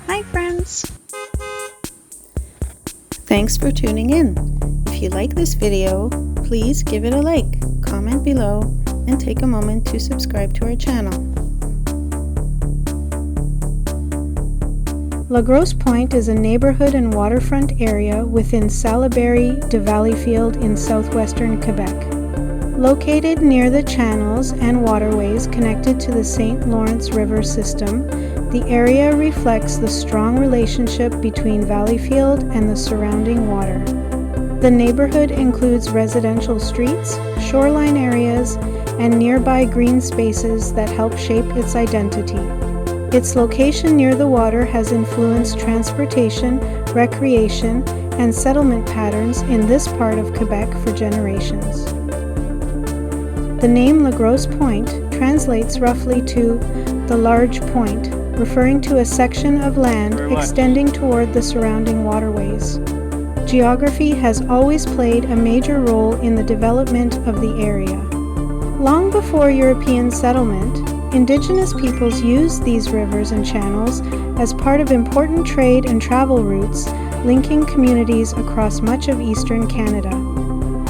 Hi friends! Thanks for tuning in. If you like this video, please give it a like, comment below, and take a moment to subscribe to our channel. Grosse Pointe is a neighborhood and waterfront area within Salaberry-de-Valleyfield in southwestern Quebec. Located near the channels and waterways connected to the St. Lawrence River system, the area reflects the strong relationship between Valleyfield and the surrounding water. The neighborhood includes residential streets, shoreline areas, and nearby green spaces that help shape its identity. Its location near the water has influenced transportation, recreation, and settlement patterns in this part of Quebec for generations. The name Grosse Pointe translates roughly to the large point, referring to a section of land extending toward the surrounding waterways. Geography has always played a major role in the development of the area. Long before European settlement, Indigenous peoples used these rivers and channels as part of important trade and travel routes, linking communities across much of eastern Canada.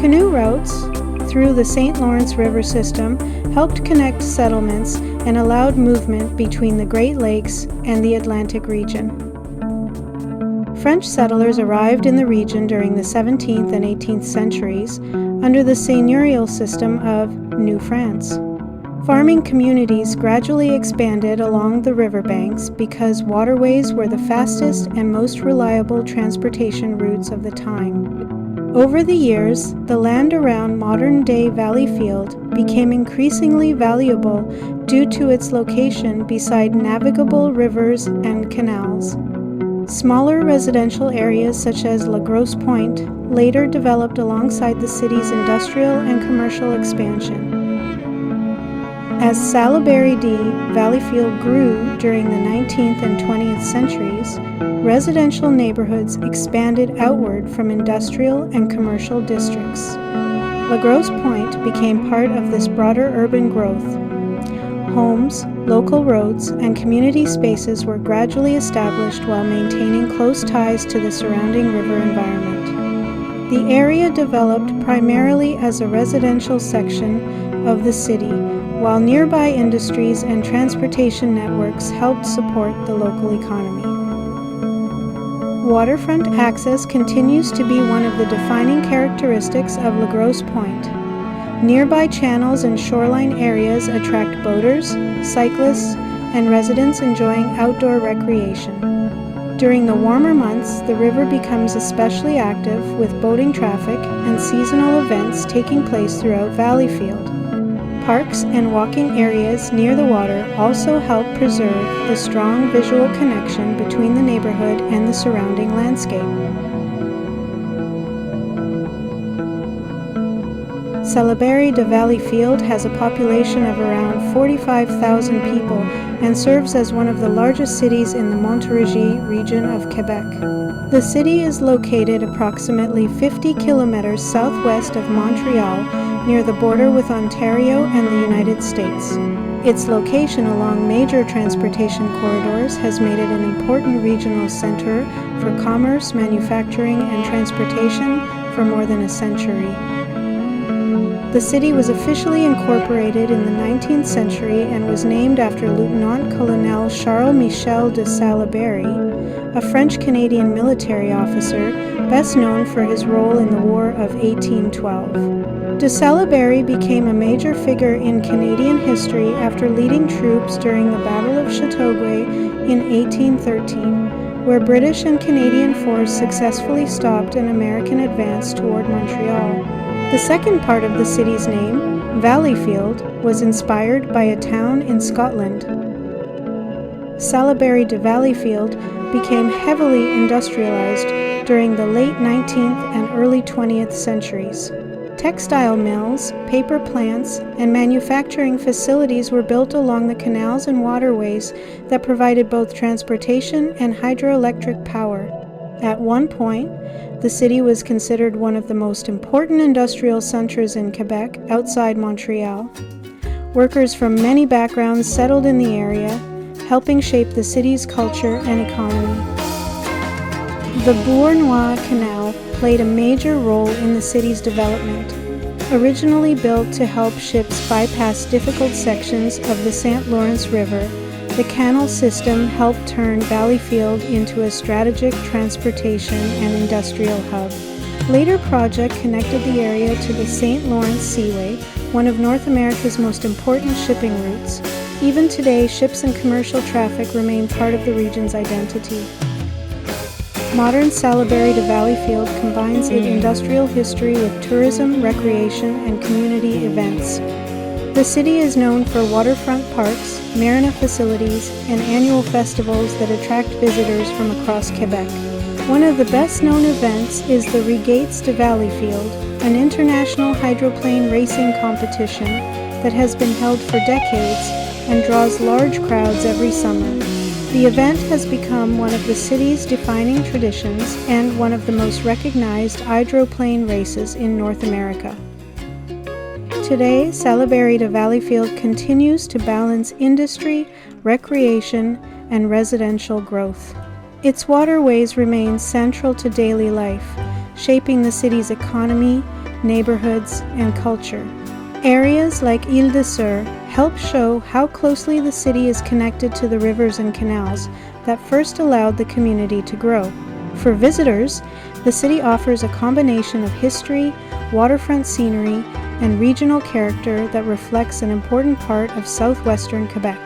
Canoe routes through the St. Lawrence River system helped connect settlements and allowed movement between the Great Lakes and the Atlantic region. French settlers arrived in the region during the 17th and 18th centuries under the seigneurial system of New France. Farming communities gradually expanded along the riverbanks because waterways were the fastest and most reliable transportation routes of the time. Over the years, the land around modern-day Valleyfield became increasingly valuable due to its location beside navigable rivers and canals. Smaller residential areas such as Grosse Pointe later developed alongside the city's industrial and commercial expansion. As Salaberry-de-Valleyfield grew during the 19th and 20th centuries, residential neighborhoods expanded outward from industrial and commercial districts. Grosse Pointe became part of this broader urban growth. Homes, local roads, and community spaces were gradually established while maintaining close ties to the surrounding river environment. The area developed primarily as a residential section of the city, while nearby industries and transportation networks helped support the local economy. Waterfront access continues to be one of the defining characteristics of Grosse Pointe. Nearby channels and shoreline areas attract boaters, cyclists, and residents enjoying outdoor recreation. During the warmer months, the river becomes especially active with boating traffic and seasonal events taking place throughout Valleyfield. Parks and walking areas near the water also help preserve the strong visual connection between the neighborhood and the surrounding landscape. Salaberry-de-Valleyfield has a population of around 45,000 people and serves as one of the largest cities in the Monteregie region of Quebec. The city is located approximately 50 kilometers southwest of Montreal, near the border with Ontario and the United States. Its location along major transportation corridors has made it an important regional center for commerce, manufacturing, and transportation for more than a century. The city was officially incorporated in the 19th century and was named after Lieutenant-Colonel Charles-Michel de Salaberry, a French-Canadian military officer best known for his role in the War of 1812. De Salaberry became a major figure in Canadian history after leading troops during the Battle of Chateauguay in 1813, where British and Canadian force successfully stopped an American advance toward Montreal. The second part of the city's name, Valleyfield, was inspired by a town in Scotland. Salaberry-de-Valleyfield became heavily industrialized during the late 19th and early 20th centuries. Textile mills, paper plants, and manufacturing facilities were built along the canals and waterways that provided both transportation and hydroelectric power. At one point, the city was considered one of the most important industrial centers in Quebec outside Montreal. Workers from many backgrounds settled in the area, helping shape the city's culture and economy. The Bournois Canal played a major role in the city's development. Originally built to help ships bypass difficult sections of the St. Lawrence River, the canal system helped turn Valleyfield into a strategic transportation and industrial hub. Later projects connected the area to the St. Lawrence Seaway, one of North America's most important shipping routes. Even today, ships and commercial traffic remain part of the region's identity. Modern Salaberry-de-Valleyfield combines its industrial history with tourism, recreation, and community events. The city is known for waterfront parks, marina facilities, and annual festivals that attract visitors from across Quebec. One of the best-known events is the Regates de Valleyfield, an international hydroplane racing competition that has been held for decades and draws large crowds every summer. The event has become one of the city's defining traditions and one of the most recognized hydroplane races in North America. Today, Salaberry-de-Valleyfield continues to balance industry, recreation, and residential growth. Its waterways remain central to daily life, shaping the city's economy, neighborhoods, and culture. Areas like Ile-de-Sur help show how closely the city is connected to the rivers and canals that first allowed the community to grow. For visitors, the city offers a combination of history, waterfront scenery, and regional character that reflects an important part of southwestern Quebec.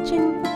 watching.